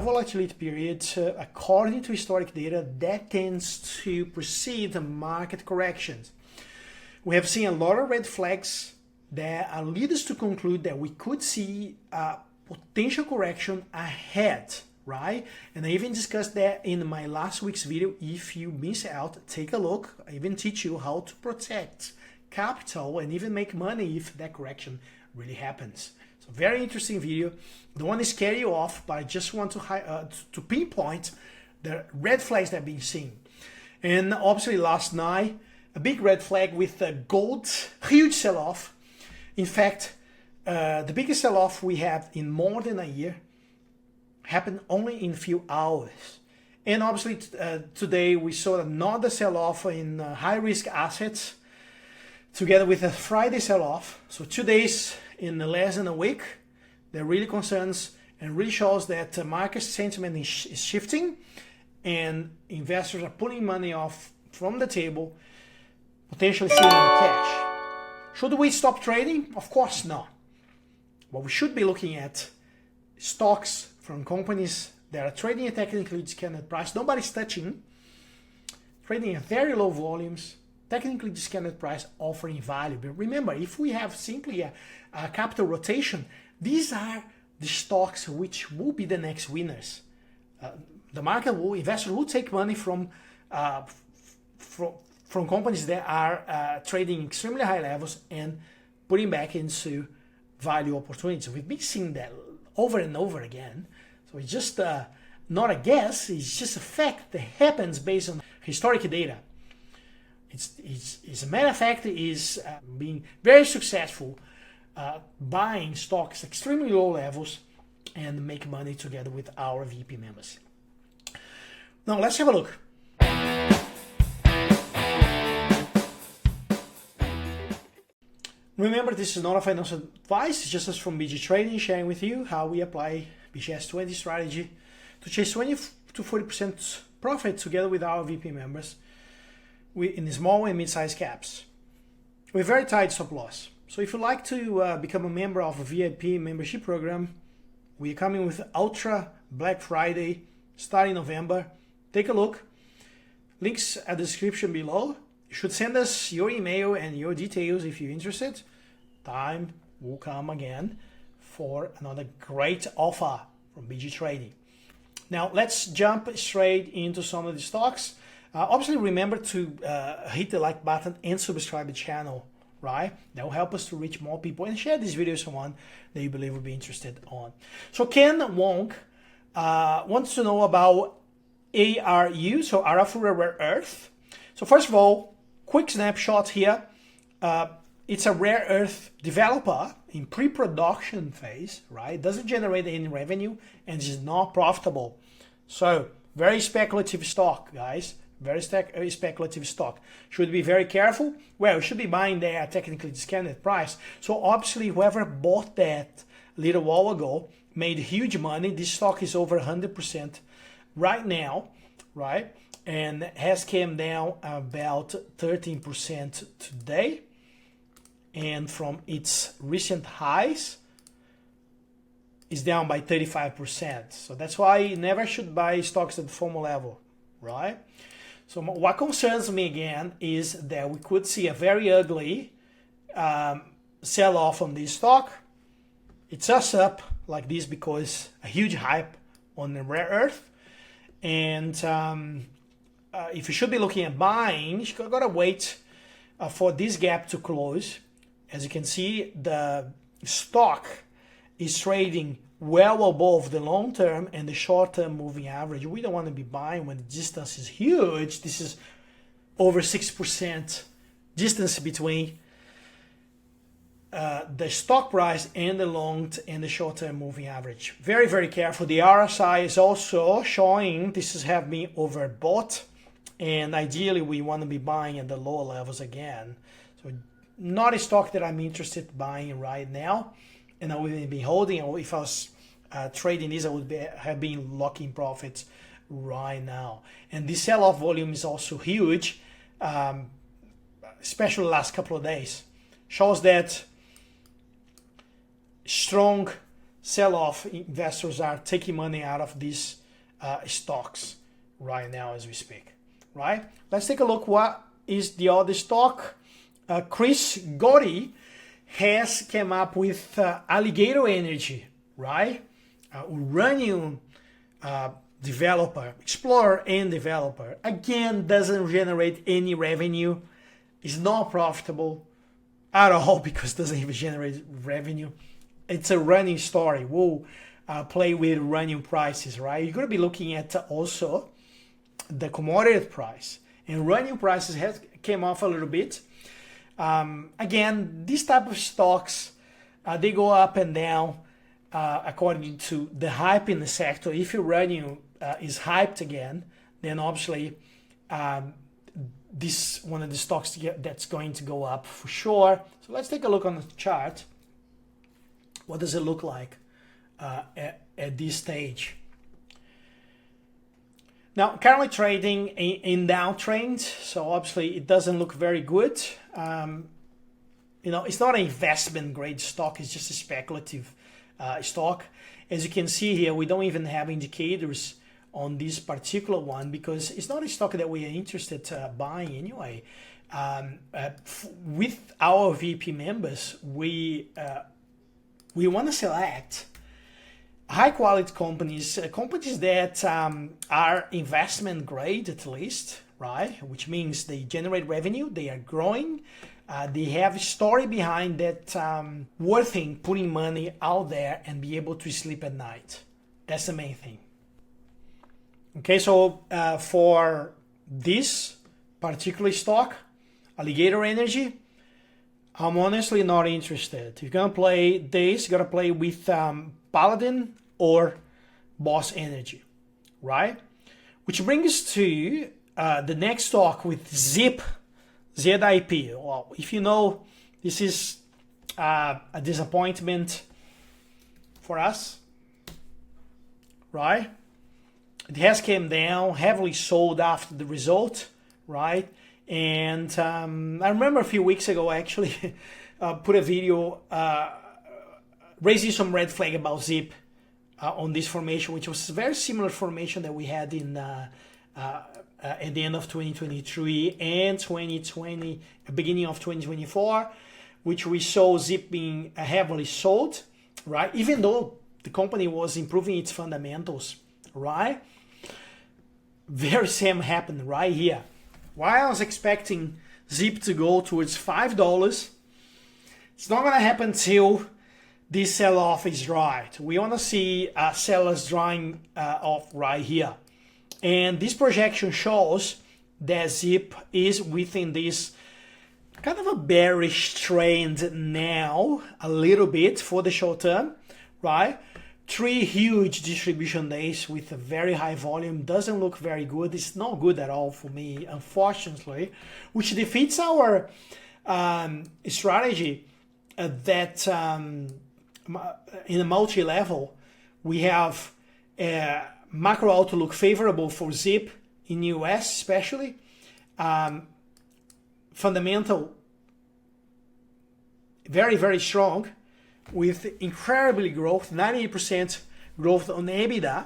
volatility period, according to historic data, that tends to precede the market corrections. We have seen a lot of red flags that lead us to conclude that we could see a potential correction ahead, right? And I even discussed that in my last week's video. If you miss out, take a look. I even teach you how to protect capital and even make money if that correction really happens. So very interesting video. Don't want to scare you off, but I just want to pinpoint the red flags that have been seen. And obviously last night, a big red flag with the gold, huge sell-off. In fact, the biggest sell-off we have in more than a year happened only in a few hours. And obviously today we saw another sell-off in high-risk assets together with a Friday sell-off. So 2 days in less than a week. That really concerns and really shows that market sentiment is shifting and investors are pulling money off from the table, potentially sitting in cash. Should we stop trading? Of course not. What we should be looking at stocks from companies that are trading at technically discounted price. Nobody's touching. Trading at very low volumes, technically discounted price, offering value. But remember, if we have simply a capital rotation, these are the stocks which will be the next winners. The market will, investors will take money from companies that are trading extremely high levels and putting back into value opportunities. We've been seeing that over and over again. So it's just not a guess, it's just a fact that happens based on historic data. It's a matter of fact, is being very successful buying stocks extremely low levels and make money together with our VP members. Now let's have a look. Remember, this is not a financial advice, it's just us from BG Trading sharing with you how we apply BGS20 strategy to chase 20 to 40% profit together with our VP members in small and mid-sized caps with very tight stop loss. So if you'd like to become a member of a VIP membership program, we are coming with Ultra Black Friday starting November. Take a look. Links at the description below. You should send us your email and your details if you're interested. Time will come again for another great offer from BG Trading. Now let's jump straight into some of the stocks. Obviously remember to hit the like button and subscribe to the channel, right? That will help us to reach more people and share these videos with someone that you believe will be interested on. So Ken Wong wants to know about ARU, so ARU rare earth. So first of all, quick snapshot here. It's a rare earth developer in pre-production phase, right? Doesn't generate any revenue and is not profitable. So very speculative stock, guys. Very speculative stock. Should be very careful. Well, you should be buying there at technically discounted price. So obviously whoever bought that a little while ago made huge money. This stock is over 100% right now, right? And has came down about 13% today. And from its recent highs, is down by 35%. So that's why you never should buy stocks at the formal level, right? So what concerns me again is that we could see a very ugly sell-off on this stock. It's just up like this because a huge hype on the rare earth. And if you should be looking at buying, you gotta wait for this gap to close. As you can see, the stock is trading well above the long-term and the short-term moving average. We don't want to be buying when the distance is huge. This is over 6% distance between the stock price and the long and the short-term moving average. Very, very careful. The RSI is also showing this have been overbought, and ideally we want to be buying at the lower levels again. So not a stock that I'm interested in buying right now, and I wouldn't be holding. If I was trading this, I would have been locking profits right now. And the sell-off volume is also huge, especially the last couple of days. Shows that strong sell-off, investors are taking money out of these stocks right now as we speak, right? Let's take a look what is the other stock. Chris Gotti has come up with Alligator Energy, right? Uranium developer, explorer and developer. Again, doesn't generate any revenue. It's not profitable at all because it doesn't even generate revenue. It's a running story. We'll play with uranium prices, right? You're going to be looking at also the commodity price. And uranium prices has came off a little bit. Again, these type of stocks, they go up and down according to the hype in the sector. If uranium is hyped again, then obviously this one of the stocks that's going to go up for sure. So let's take a look on the chart. What does it look like at this stage? Now, currently trading in downtrend, so obviously it doesn't look very good. It's not an investment grade stock, it's just a speculative stock. As you can see here, we don't even have indicators on this particular one because it's not a stock that we are interested buying anyway. With our VP members, we want to select high quality companies, companies that are investment grade at least, right? Which means they generate revenue, they are growing, they have a story behind that worth putting money out there and be able to sleep at night. That's the main thing. Okay, so for this particular stock, Alligator Energy, I'm honestly not interested. If you're gonna play this, you gotta play with Paladin or Boss Energy, right? Which brings us to the next stock with ZIP. Well, if you know, this is a disappointment for us, right? It has came down, heavily sold after the result, right? And I remember a few weeks ago, I actually put a video raising some red flag about ZIP on this formation, which was a very similar formation that we had in at the end of 2023 and 2020, beginning of 2024, which we saw ZIP being heavily sold, right? Even though the company was improving its fundamentals, right? Very same happened right here. While I was expecting ZIP to go towards $5, it's not going to happen till this sell-off is right. We want to see sellers drying off right here. And this projection shows that ZIP is within this kind of a bearish trend now, a little bit for the short term, right? 3 huge distribution days with a very high volume doesn't look very good. It's not good at all for me, unfortunately, which defeats our strategy that in a multi-level, we have macro outlook favorable for ZIP in US especially, fundamental very, very strong with incredibly growth, 98% growth on EBITDA,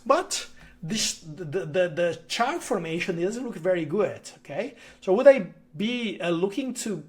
but the chart formation doesn't look very good, okay? So would I be looking to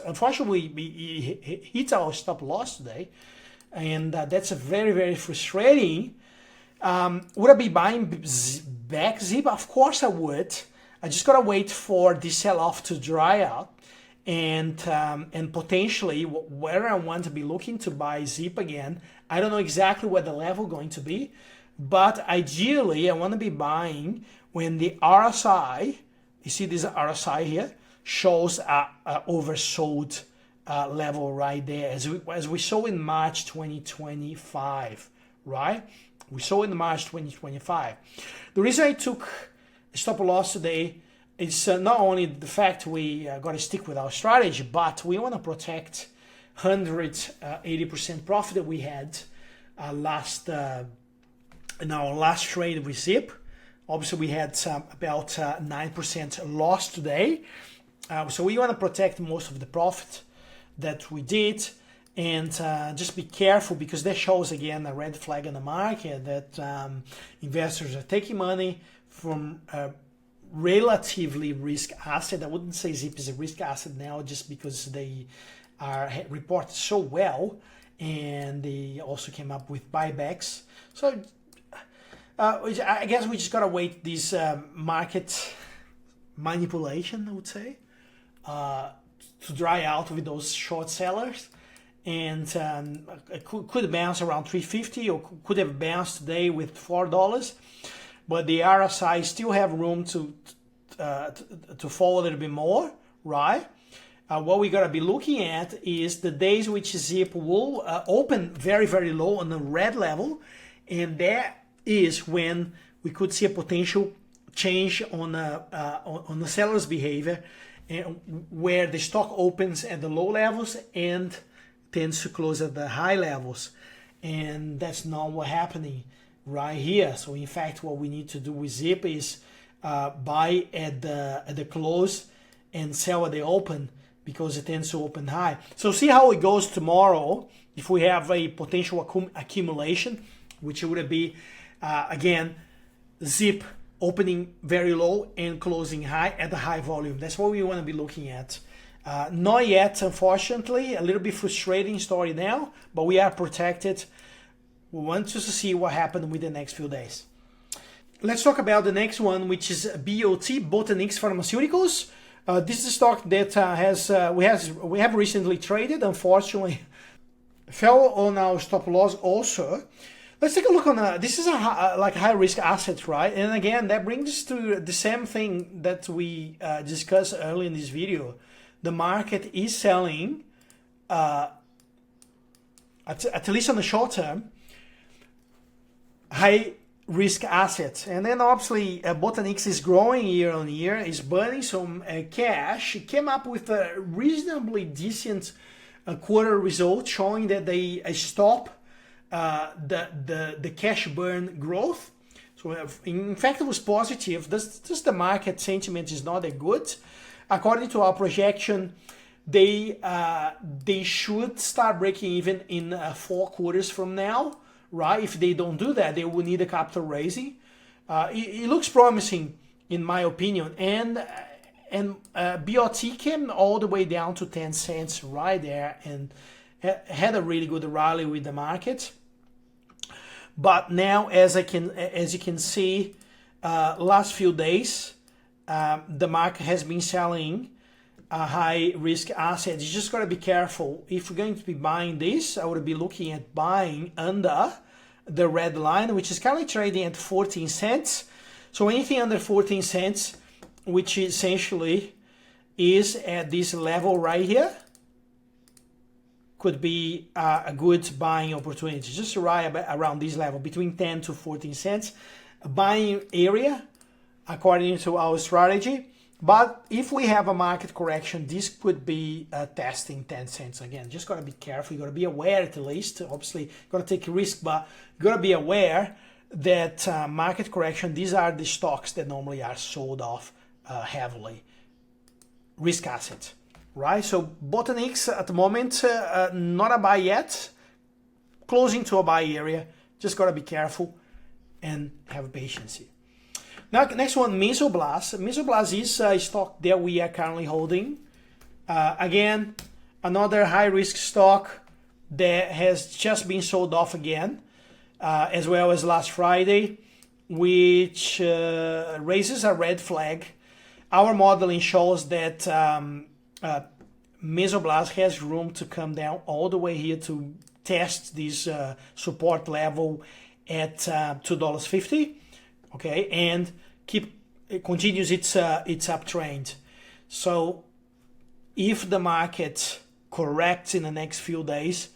unfortunately, we hit our stop loss today, and that's a very, very frustrating. Would I be buying back ZIP? Of course I would. I just gotta wait for the sell-off to dry out, and potentially where I want to be looking to buy ZIP again. I don't know exactly what the level going to be, but ideally I want to be buying when the RSI, you see this RSI here, shows a oversold level right there, as we saw in March 2025, right? We saw in March 2025. The reason I took a stop loss today is not only the fact we got to stick with our strategy, but we want to protect 180% profit that we had in our last trade with ZIP. Obviously, we had about 9% loss today. So we want to protect most of the profit that we did. And just be careful, because that shows again a red flag in the market that investors are taking money from a relatively risk asset. I wouldn't say ZIP is a risk asset now just because they are reported so well, and they also came up with buybacks. So I guess we just gotta wait this market manipulation, I would say, to dry out with those short sellers. And it could bounce around 350, or could have bounced today with $4, but the RSI still have room to fall a little bit more, right? What we gotta be looking at is the days which ZIP will open very, very low on the red level, and that is when we could see a potential change on the seller's behavior, where the stock opens at the low levels and tends to close at the high levels, and that's not what's happening right here. So in fact, what we need to do with ZIP is buy at the close and sell at the open, because it tends to open high. So see how it goes tomorrow. If we have a potential accumulation, which would be again ZIP opening very low and closing high at the high volume. That's what we want to be looking at. Not yet, unfortunately. A little bit frustrating story now, but we are protected. We want to see what happens with the next few days. Let's talk about the next one, which is BOT, Botanix Pharmaceuticals. This is a stock that we have recently traded. Unfortunately, fell on our stop loss also. Let's take a look on this is a high risk asset, right? And again, that brings us to the same thing that we discussed earlier in this video. The market is selling, at least on the short term, high risk assets. And then obviously Botanix is growing year on year, is burning some cash. It came up with a reasonably decent quarter result, showing that they stop the cash burn growth. So in fact, it was positive. Just the market sentiment is not that good. According to our projection, they should start breaking even in 4 quarters from now, right? If they don't do that, they will need a capital raising. It looks promising, in my opinion. And BOT came all the way down to 10 cents right there, and had a really good rally with the market. But now, as you can see, last few days, the market has been selling high risk assets. You just got to be careful. If you're going to be buying this, I would be looking at buying under the red line, which is currently trading at 14 cents. So anything under 14 cents, which essentially is at this level right here, could be a good buying opportunity. Just right around this level, between 10 to 14 cents, a buying area according to our strategy. But if we have a market correction, this could be testing 10 cents again. Just got to be careful. You got to be aware, at least. Obviously, got to take a risk, but you got to be aware that market correction, these are the stocks that normally are sold off heavily. Risk assets, right? So Botanix at the moment, not a buy yet, closing to a buy area. Just got to be careful and have patience. Now, next one, Mesoblast. Mesoblast is a stock that we are currently holding. Again, another high-risk stock that has just been sold off again, as well as last Friday, which raises a red flag. Our modeling shows that Mesoblast has room to come down all the way here to test this support level at $2.50. Okay, and it continues its uptrend. So if the market corrects in the next few days,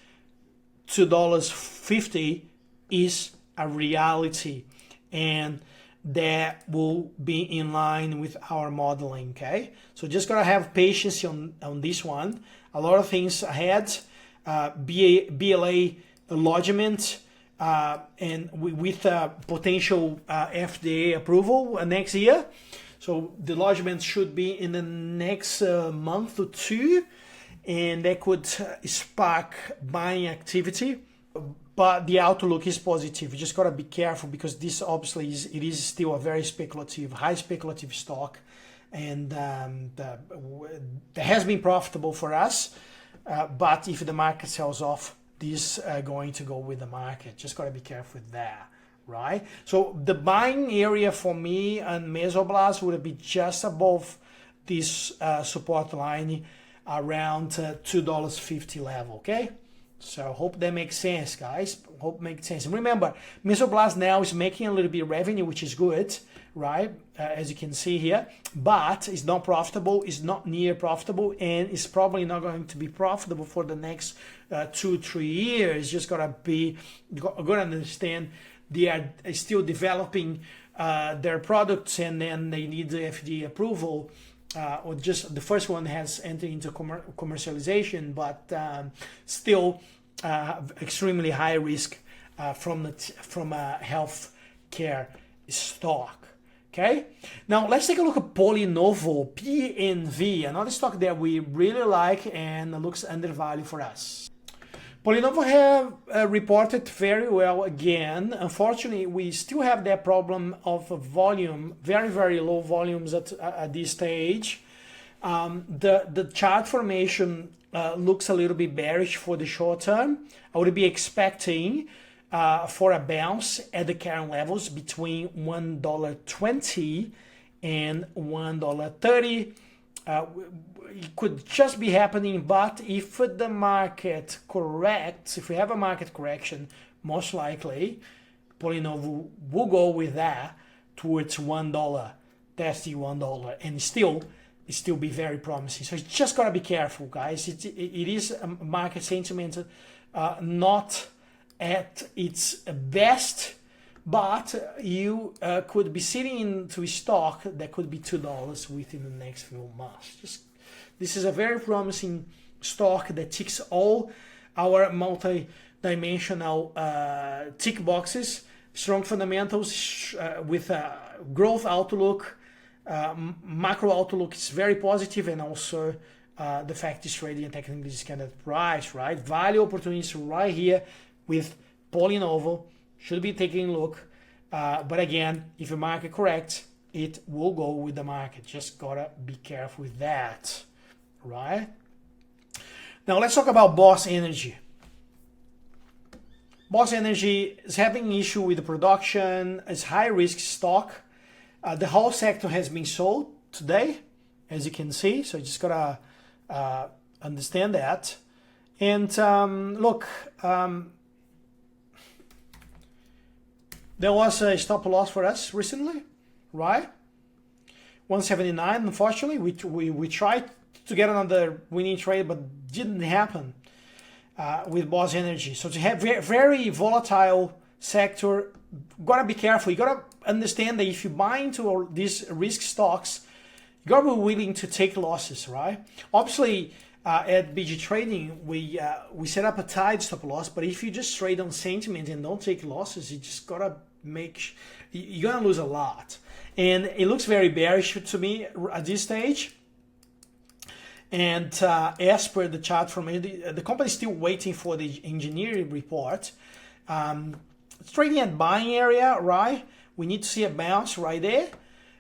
$2.50 is a reality, and that will be in line with our modeling. Okay, so just gotta have patience on this one. A lot of things ahead. BLA lodgement. And with potential FDA approval next year. So the lodgement should be in the next month or two. and that could spark buying activity. But the outlook is positive. You just gotta be careful because this obviously is still a very speculative, high speculative stock, and that has been profitable for us. But if the market sells off, this going to go with the market. Just gotta be careful with that, right? So the buying area for me on Mesoblast would be just above this support line around $2.50 level. Okay. So hope that makes sense, guys. Hope it makes sense. And remember, Mesoblast now is making a little bit of revenue, which is good, right? As you can see here, but it's not profitable, it's not near profitable, and it's probably not going to be profitable for the next 2-3 years. Just gotta understand they are still developing their products, and then they need the FDA approval. Or just the first one has entered into commercialization, but still extremely high risk from a health care stock. Okay, now let's take a look at PolyNovo, PNV, another stock that we really like and looks undervalued for us. PolyNovo have reported very well again. Unfortunately, we still have that problem of volume, very low volumes at this stage. The chart formation looks a little bit bearish for the short term. I would be expecting for a bounce at the current levels between $1.20 and $1.30. It could just be happening, but if the market corrects, if we have a market correction, most likely PolyNovo will go with that towards $1, testing $1, and still be very promising. So you just gotta be careful, guys. It is a market sentiment not at its best, but you could be sitting into a stock that could be $2 within the next few months. This is a very promising stock that ticks all our multi-dimensional tick boxes, strong fundamentals with a growth outlook, macro outlook is very positive, and also the fact is trading at technically discounted price, right? Value opportunities right here with PolyNovo. Should be taking a look, but again, if the market corrects, it will go with the market. Just gotta be careful with that, right? Now let's talk about Boss Energy. Boss Energy is having an issue with the production. It's high risk stock. The whole sector has been sold today, as you can see. So you just gotta understand that. And look. There was a stop loss for us recently, right? 179. Unfortunately, we tried to get another winning trade, but didn't happen with Boss Energy. So to have very volatile sector, gotta be careful. You gotta understand that if you buy into these risk stocks, you gotta be willing to take losses, right? Obviously, at BG Trading, we set up a tied stop loss, but if you just trade on sentiment and don't take losses, you just gotta you're gonna lose a lot. And it looks very bearish to me at this stage. And as per the chart from the company is still waiting for the engineering report. It's trading at buying area, right? We need to see a bounce right there.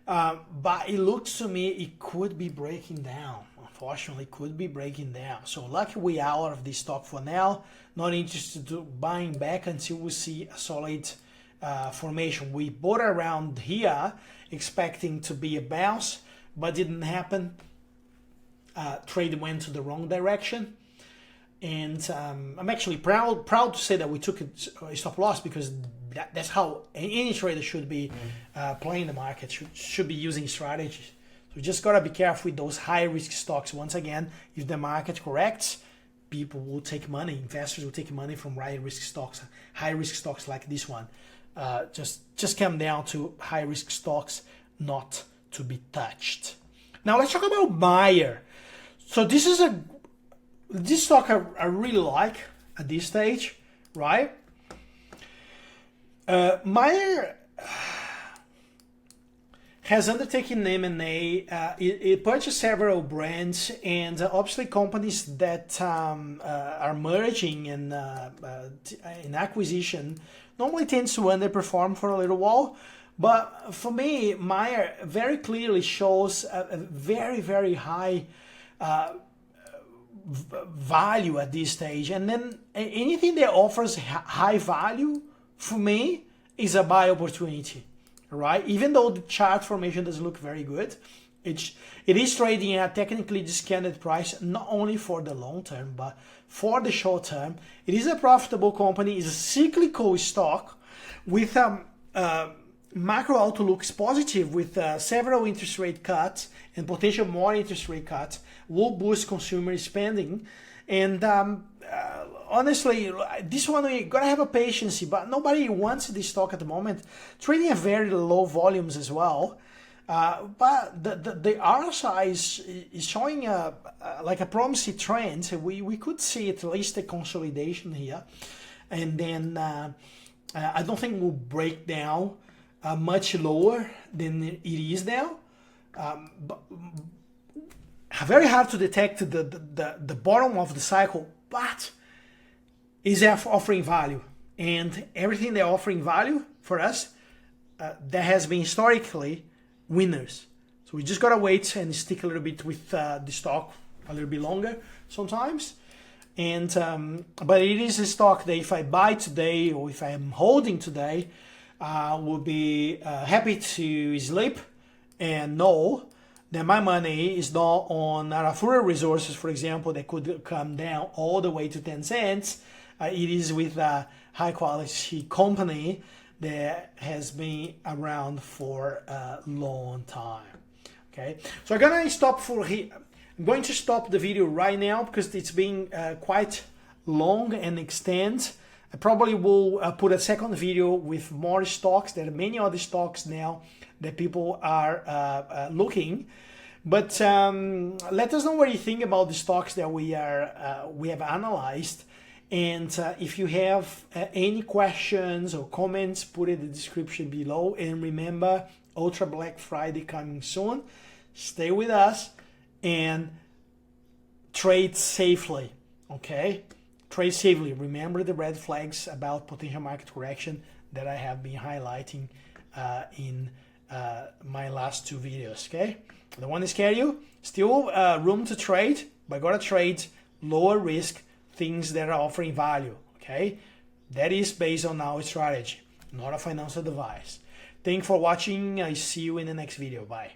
But it looks to me it could be breaking down. Unfortunately, could be breaking down. So lucky we are out of this stock for now. Not interested to buying back until we see a solid formation. We bought around here expecting to be a bounce, but didn't happen. Trade went to the wrong direction, and I'm actually proud to say that we took a stop loss, because that's how any trader should be playing the market, should be using strategies. So you just gotta be careful with those high risk stocks. Once again, if the market corrects, people will take money, investors will take money from high risk stocks like this one. Just come down to high risk stocks not to be touched. Now let's talk about MYR. So this stock I really like at this stage, right? MYR has undertaken M&A. It purchased several brands, and obviously companies that are merging and in acquisition normally tends to underperform for a little while. But for me, MYR very clearly shows a very, very high value at this stage. And then anything that offers high value, for me, is a buy opportunity, right? Even though the chart formation doesn't look very good, it is trading at a technically discounted price, not only for the long term, but for the short term. It is a profitable company, it's a cyclical stock with macro outlooks positive, with several interest rate cuts and potential more interest rate cuts will boost consumer spending. And honestly, this one we gotta have a patience, but nobody wants this stock at the moment. Trading at very low volumes as well. But the RSI is showing like a promising trend. So we could see at least a consolidation here, and then I don't think we'll break down much lower than it is now. But very hard to detect the bottom of the cycle, but is offering value, and everything they're offering value for us, that has been historically winners. So we just gotta wait and stick a little bit with the stock a little bit longer sometimes. And but it is a stock that if I buy today or if I am holding today, will be happy to sleep and know that my money is not on Arafura Resources, for example, that could come down all the way to 10 cents. It is with a high quality company that has been around for a long time. Okay, so I'm gonna stop for here. I'm going to stop the video right now because it's been quite long and extend. I probably will put a second video with more stocks. There are many other stocks now that people are looking. But let us know what you think about the stocks that we have analyzed. And if you have any questions or comments, put it in the description below. And remember, Ultra Black Friday coming soon. Stay with us and trade safely, okay? Trade safely. Remember the red flags about potential market correction that I have been highlighting in my last two videos, okay? I don't want to scare you. Still room to trade, but gotta trade lower risk things that are offering value, okay? That is based on our strategy, not a financial advice. Thank you for watching. I see you in the next video. Bye.